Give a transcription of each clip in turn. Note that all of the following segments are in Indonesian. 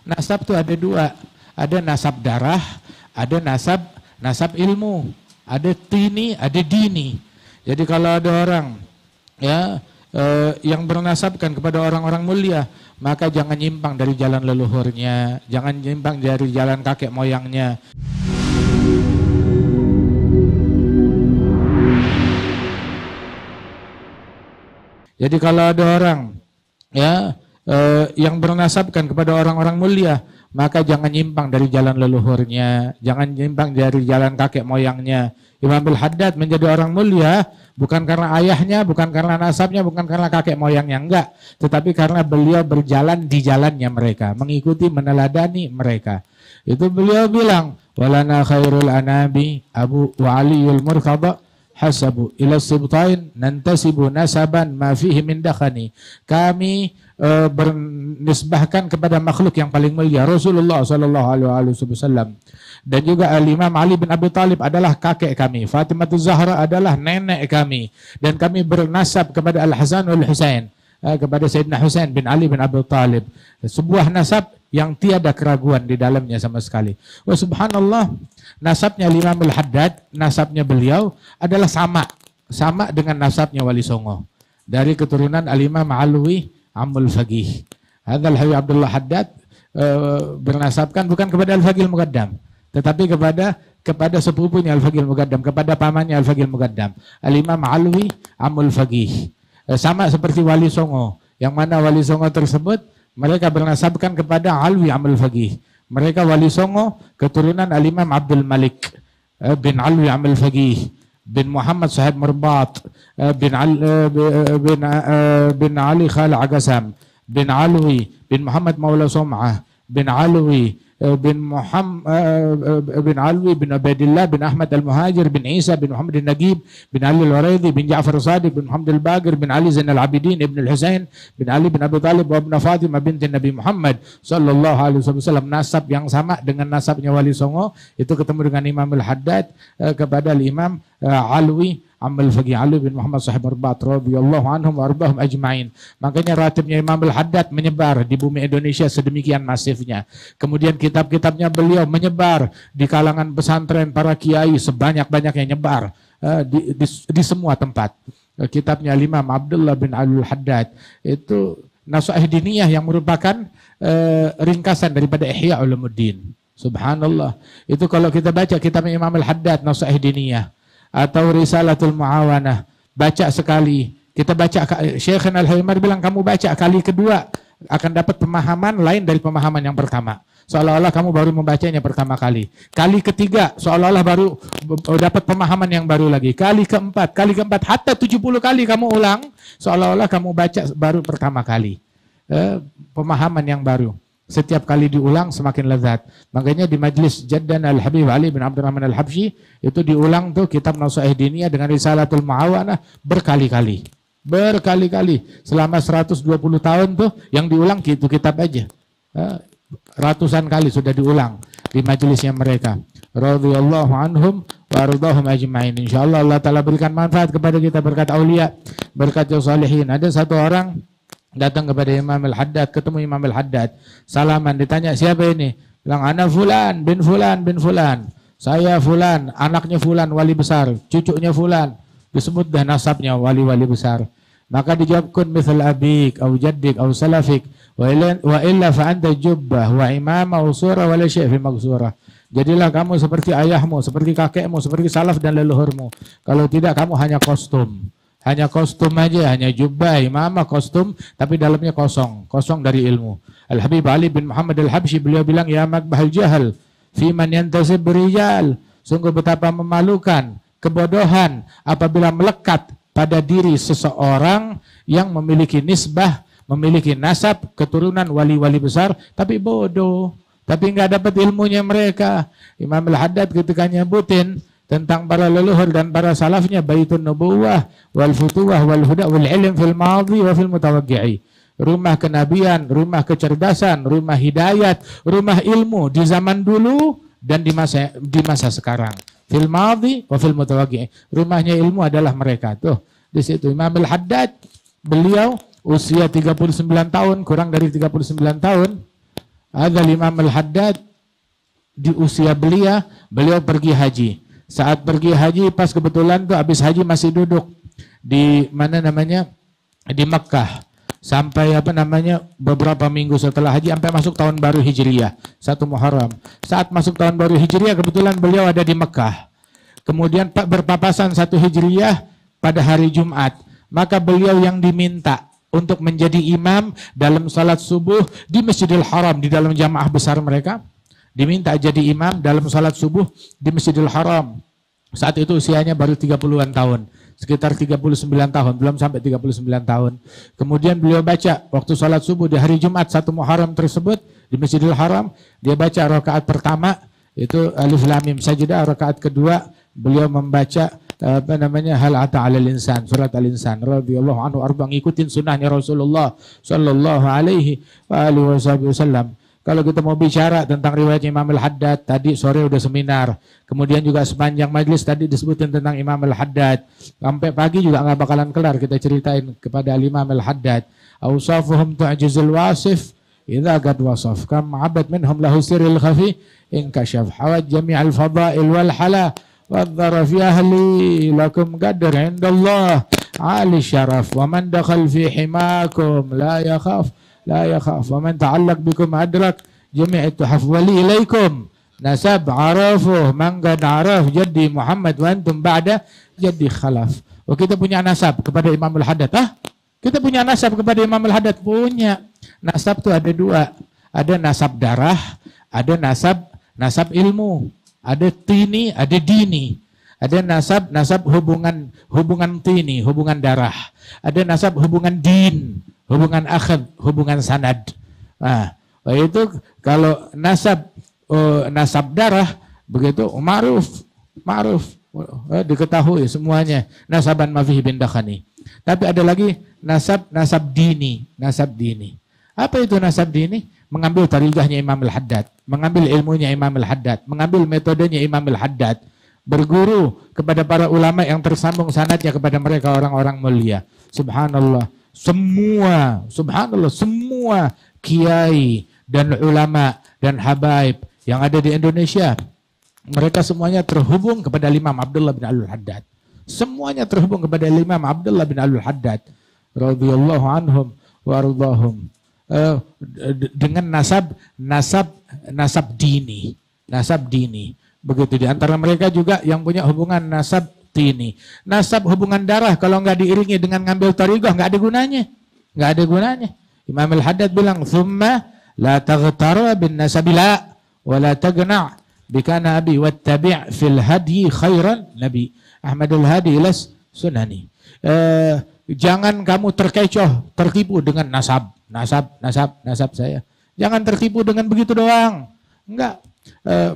Nasab tuh ada dua, ada nasab darah, ada nasab ilmu, ada tini, ada dini. Jadi kalau ada orang ya yang bernasabkan kepada orang-orang mulia, maka jangan nyimpang dari jalan leluhurnya, jangan nyimpang dari jalan kakek moyangnya. Jadi kalau ada orang ya yang bernasabkan kepada orang-orang mulia, maka jangan nyimpang dari jalan leluhurnya, jangan nyimpang dari jalan kakek moyangnya. Imam Al-Haddad menjadi orang mulia bukan karena ayahnya, bukan karena nasabnya, bukan karena kakek moyangnya, enggak, tetapi karena beliau berjalan di jalannya mereka, mengikuti, meneladani mereka. Itu beliau bilang, walana khairul anabi Abu wa Aliyul Murqadha hasabu ila sibtain nantasibu nasaban ma fihi min dakhani. Kami bernisbahkan kepada makhluk yang paling mulia, Rasulullah sallallahu alaihi wasallam. Dan juga Imam Ali bin Abi Thalib adalah kakek kami, Fatimah Zahra adalah nenek kami, dan kami bernasab kepada Al-Hasan wal Husain, kepada Sayyidina Husain bin Ali bin Abi Thalib. Sebuah nasab yang tiada keraguan di dalamnya sama sekali. Wah, subhanallah, nasabnya Imam Al-Haddad, nasabnya beliau adalah sama dengan nasabnya Wali Songo, dari keturunan Al-Imam Alwi Ammul Faqih. Hadzal Habib Abdullah Haddad bernasabkan bukan kepada Al-Faqih Al-Muqaddam, tetapi kepada sepupunya Al-Faqih Al-Muqaddam, kepada pamannya Al-Faqih Al-Muqaddam, Al-Imam Alwi Ammul Faqih. Sama seperti Wali Songo, yang mana Wali Songo tersebut mereka bernasabkan kepada Alwi Ammul Faqih. Mereka Wali Songo keturunan Al-Imam Abdul Malik bin Alwi Ammul Faqih bin Muhammad Sahib Murbat bin Ali Khal Agasam bin Alwi bin Muhammad Maula Som'ah bin Alwi bin Alwi bin Ubaidillah bin Ahmad Al-Muhajir bin Isa bin Muhammad Al-Nagib bin Ali Al-Waraidi bin Ja'far Sadiq bin Muhammad Al-Bagir bin Ali Zain Al-Abidin ibn Al-Husain bin Ali bin Abi Talib wa ibn Fatimah binti Nabi Muhammad sallallahu alaihi wasallam. Nasab yang sama dengan nasabnya Wali Songo itu ketemu dengan Imam Al-Haddad kepada Al-Imam Alwi Ammul Faqih, Ali bin Muhammad Sahib Arbat radhiyallahu anhum wa arbahum ajma'in. Makanya ratibnya Imam Al-Haddad menyebar di bumi Indonesia sedemikian masifnya. Kemudian kitab-kitabnya beliau menyebar di kalangan pesantren para kiai sebanyak-banyaknya, nyebar di semua tempat. Kitabnya Imam Abdullah bin Al-Haddad itu Nasaih Diniyah yang merupakan ringkasan daripada Ihya Ulumuddin. Subhanallah. Itu kalau kita baca kitabnya Imam Al-Haddad Nasaih Diniyah atau Risalatul Muawanah, baca sekali, kita baca, Syekh Al-Haimar bilang kamu baca kali kedua akan dapat pemahaman lain dari pemahaman yang pertama, seolah-olah kamu baru membacanya pertama kali. Kali ketiga seolah-olah baru dapat pemahaman yang baru lagi. Kali keempat, hatta 70 kali kamu ulang, seolah-olah kamu baca baru pertama kali. Pemahaman yang baru. Setiap kali diulang semakin lezat. Makanya di majlis Jaddan Al-Habib Ali bin Abdurrahman Al-Habsyi itu diulang tuh kitab Nasaih Diniyah dengan Risalatul Muawanah berkali-kali. Selama 120 tahun tuh yang diulang itu kitab aja. Ratusan kali sudah diulang di majlisnya mereka. Radhiyallahu anhum wa ardahum ajma'in. Insyaallah Allah Ta'ala berikan manfaat kepada kita berkat aulia, berkat salihin. Ada satu orang datang kepada Imam Al-Haddad, ketemu Imam Al-Haddad, salaman, ditanya siapa ini? Bilang ana fulan bin fulan bin fulan. Saya fulan, anaknya fulan wali besar, cucunya fulan. Disebut dah nasabnya wali-wali besar. Maka dijawab kun mithal abik au jaddik au salafik wa illa fa anta jubbah wa imamah wa surah wa la syai' fi maghsurah. Jadilah kamu seperti ayahmu, seperti kakekmu, seperti salaf dan leluhurmu. Kalau tidak kamu hanya kostum. Hanya kostum aja, hanya jubah, imamah, kostum, tapi dalamnya kosong dari ilmu. Al-Habib Ali bin Muhammad Al-Habsyi beliau bilang, ya makbahal jahal, fi man yantasib berijal. Sungguh betapa memalukan, kebodohan apabila melekat pada diri seseorang yang memiliki nisbah, memiliki nasab, keturunan wali-wali besar, tapi bodoh, tapi nggak dapat ilmunya mereka. Imam Al-Haddad ketika nyebutin tentang para leluhur dan para salafnya, baitun nubuwah wal futuwah wal huda wal ilm fil madhi wa fil mutawaqqi'i. Rumah kenabian, rumah kecerdasan, rumah hidayat, rumah ilmu di zaman dulu dan di masa sekarang. Fil madhi wa fil mutawaqqi'i. Rumahnya ilmu adalah mereka. Tuh, di situ Imam Al-Haddad, beliau usia 39 tahun, kurang dari 39 tahun, Ada Imam Al-Haddad di usia beliau pergi haji. Saat pergi haji, pas kebetulan tuh habis haji masih duduk di mana namanya, di Mekkah. Sampai beberapa minggu setelah haji, sampai masuk tahun baru Hijriyah, 1 Muharram. Saat masuk tahun baru Hijriyah, kebetulan beliau ada di Mekkah. Kemudian berpapasan 1 Hijriyah pada hari Jumat. Maka beliau yang diminta untuk menjadi imam dalam salat subuh di Masjidil Haram, di dalam jamaah besar mereka. Diminta jadi imam dalam salat subuh di Masjidil Haram. Saat itu usianya baru 30-an tahun. Sekitar 39 tahun, belum sampai 39 tahun. Kemudian beliau baca waktu salat subuh di hari Jumat 1 Muharram tersebut di Masjidil Haram. Dia baca rakaat pertama, itu Alif Lam Mim Sajdah. Rakaat kedua beliau membaca hal ata 'alal insan, surat Al-Insan radhiyallahu anhu arba, ngikutin sunnahnya Rasulullah sallallahu alaihi wasallam. Kalau kita mau bicara tentang riwayat Imam Al-Haddad, tadi sore udah seminar. Kemudian juga sepanjang majlis tadi disebutin tentang Imam Al-Haddad. Sampai pagi juga nggak bakalan kelar kita ceritain kepada Imam Al-Haddad. Awsafuhum tu'jizul wasif idza qad wasaf. Kam 'abad minhum lahu sirrul khafi in kashaf. Hawat jami'al fadail wal hala. Wadhara fi ahli lakum qadar indallah ali syaraf. Wa man dakhal fi himakum la yakhaf. لا يخاف ومن تعلق بكم أدرك جميع التحف ولي إليكم نسب عرفه من قد عرف جدي محمد وأنتم بعد جدي خلف. Oh, kita punya nasab kepada Imam Al-Haddad. Kita punya nasab kepada Imam Al-Haddad. Punya. Nasab itu ada 2. Ada nasab darah, ada nasab ilmu. Ada tini, ada dini. Ada nasab hubungan tini, hubungan darah. Ada nasab hubungan din, hubungan akhad, hubungan sanad. Nah, itu kalau nasab darah begitu ma'ruf diketahui semuanya, nasaban mafihi bin dakhani. Tapi ada lagi nasab dini. Apa itu nasab dini? Mengambil tarikahnya Imam Al-Haddad, mengambil ilmunya Imam Al-Haddad, mengambil metodenya Imam Al-Haddad, berguru kepada para ulama yang tersambung sanadnya kepada mereka orang-orang mulia. Subhanallah, semua kiai dan ulama dan habaib yang ada di Indonesia, mereka semuanya terhubung kepada Imam Abdullah bin Al-Haddad. Semuanya terhubung kepada Imam Abdullah bin Al-Haddad radhiyallahu anhum wa ardhahum. Dengan nasab dini. Begitu, di antara mereka juga yang punya hubungan nasab dini. Nasab hubungan darah kalau nggak diiringi dengan ngambil thariqah nggak ada gunanya. Imam Al-Haddad bilang, "Tsumma la taghtar bin nasabila wa la tagna' bikana abi wattabi' fil hadyi khairan nabi." Ahmad Al-Hadi ilas sunani. Jangan kamu tertipu dengan nasab saya. Jangan tertipu dengan begitu doang. Enggak.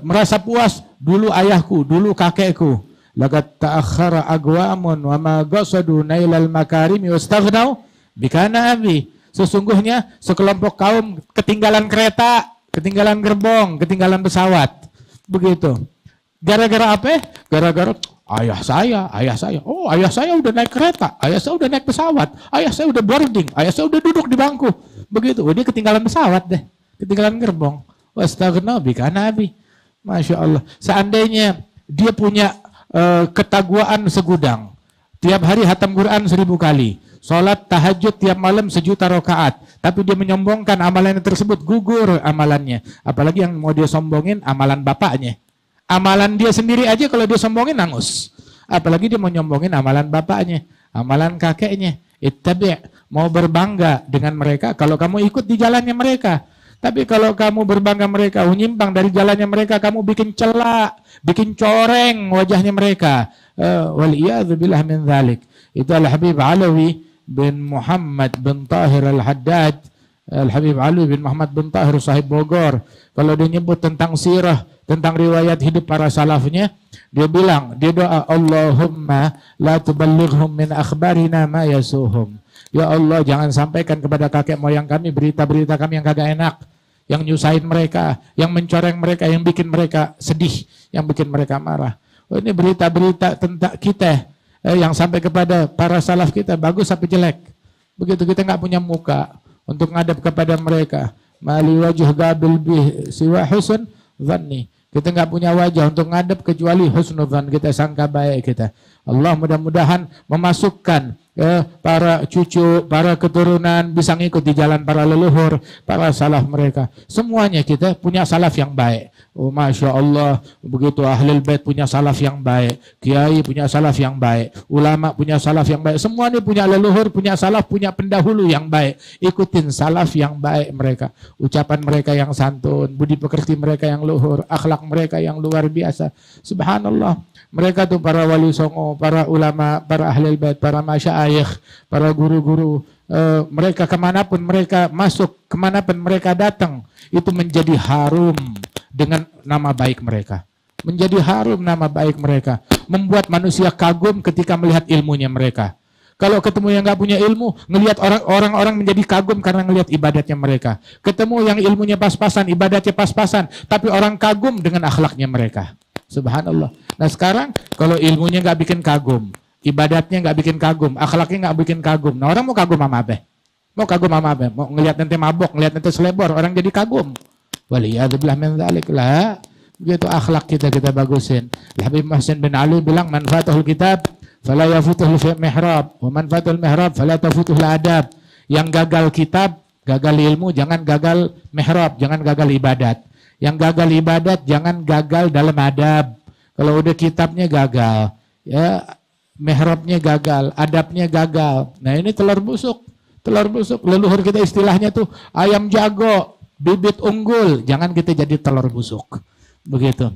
Merasa puas, dulu ayahku, dulu kakekku. Laqad ta'akhkhara aqwamun wa ma qasadu nailal makarimi wastaghnaw bikana abi. Sesungguhnya sekelompok kaum ketinggalan kereta, ketinggalan gerbong, ketinggalan pesawat. Begitu. Gara-gara apa? Gara-gara ayah saya. Oh, ayah saya udah naik kereta, ayah saya udah naik pesawat, ayah saya udah boarding, ayah saya udah duduk di bangku. Begitu. Oh, dia ketinggalan pesawat deh, ketinggalan gerbong. Wastaghna bikana abi. Masya Allah. Seandainya dia punya ketakwaan segudang, tiap hari hatam Quran 1000 kali, sholat tahajud tiap malam 1.000.000 rakaat, tapi dia menyombongkan amalannya tersebut, gugur amalannya. Apalagi yang mau dia sombongin amalan bapaknya. Amalan dia sendiri aja kalau dia sombongin nangus. Apalagi dia mau nyombongin amalan bapaknya, amalan kakeknya. Ittabi', mau berbangga dengan mereka kalau kamu ikut di jalannya mereka. Tapi kalau kamu berbangga mereka, menyimpang dari jalannya mereka, kamu bikin celak, bikin coreng wajahnya mereka. Waliyadzubillah min dzalik. Itu Al-Habib Alawi bin Muhammad bin Tahir Al-Haddad. Al-Habib Alawi bin Muhammad bin Tahir sahib Bogor. Kalau dia nyebut tentang sirah, tentang riwayat hidup para salafnya, dia bilang, dia doa, Allahumma la tuballighhum min akhbarina ma yasuhum. Ya Allah, jangan sampaikan kepada kakek moyang kami berita-berita kami yang kagak enak, yang nyusahin mereka, yang mencoreng mereka, yang bikin mereka sedih, yang bikin mereka marah. Oh, ini berita-berita tentang kita yang sampai kepada para salaf kita, bagus tapi jelek. Begitu, kita nggak punya muka untuk ngadap kepada mereka. Mali wajh gabil bih siwa husn dhanni. Kita nggak punya wajah untuk ngadep kecuali husnudzan, kita sangka baik kita. Allah mudah-mudahan memasukkan para cucu, para keturunan bisa ngikuti jalan para leluhur, para salaf mereka. Semuanya kita punya salaf yang baik. Oh, Masya Allah, begitu Ahlul Bait punya salaf yang baik, Kiai punya salaf yang baik, ulama punya salaf yang baik. Semua ini punya leluhur, punya salaf, punya pendahulu yang baik. Ikutin salaf yang baik mereka. Ucapan mereka yang santun, budi pekerti mereka yang luhur, akhlak mereka yang luar biasa. Subhanallah. Mereka tuh para wali songo, para ulama, para ahlul bait, para masyayikh, para guru-guru. Mereka kemanapun mereka masuk, kemanapun mereka datang, itu menjadi harum dengan nama baik mereka. Menjadi harum nama baik mereka. Membuat manusia kagum ketika melihat ilmunya mereka. Kalau ketemu yang nggak punya ilmu, ngelihat orang-orang menjadi kagum karena ngelihat ibadatnya mereka. Ketemu yang ilmunya pas-pasan, ibadatnya pas-pasan, tapi orang kagum dengan akhlaknya mereka. Subhanallah. Nah sekarang kalau ilmunya nggak bikin kagum, ibadatnya nggak bikin kagum, akhlaknya nggak bikin kagum. Nah orang mau kagum sama apa? Mau kagum sama apa? Mau ngelihat nanti mabok, ngelihat nanti selebor, orang jadi kagum. Waliyadzubillah min dzalik lah. Begitu akhlak kita bagusin. Habib Muhsin bin Ali bilang manfaatuhul kitab fala yafutuhul mihrab, wa manfaatul mihrab fala tafutuhul adab. Yang gagal kitab, gagal ilmu, jangan gagal mihrab, jangan gagal ibadat. Yang gagal ibadat jangan gagal dalam adab. Kalau udah kitabnya gagal, ya mihrabnya gagal, adabnya gagal. Nah ini telur busuk. Telur busuk. Leluhur kita istilahnya tuh ayam jago, bibit unggul. Jangan kita jadi telur busuk. Begitu.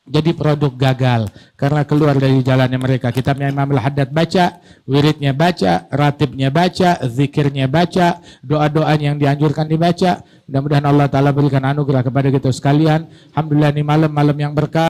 Jadi produk gagal karena keluar dari jalannya mereka. Kitabnya Imam Al-Haddad baca, wiridnya baca, ratibnya baca, zikirnya baca, doa-doa yang dianjurkan dibaca. Mudah-mudahan Allah Ta'ala berikan anugerah kepada kita sekalian. Alhamdulillah ini malam yang berkah.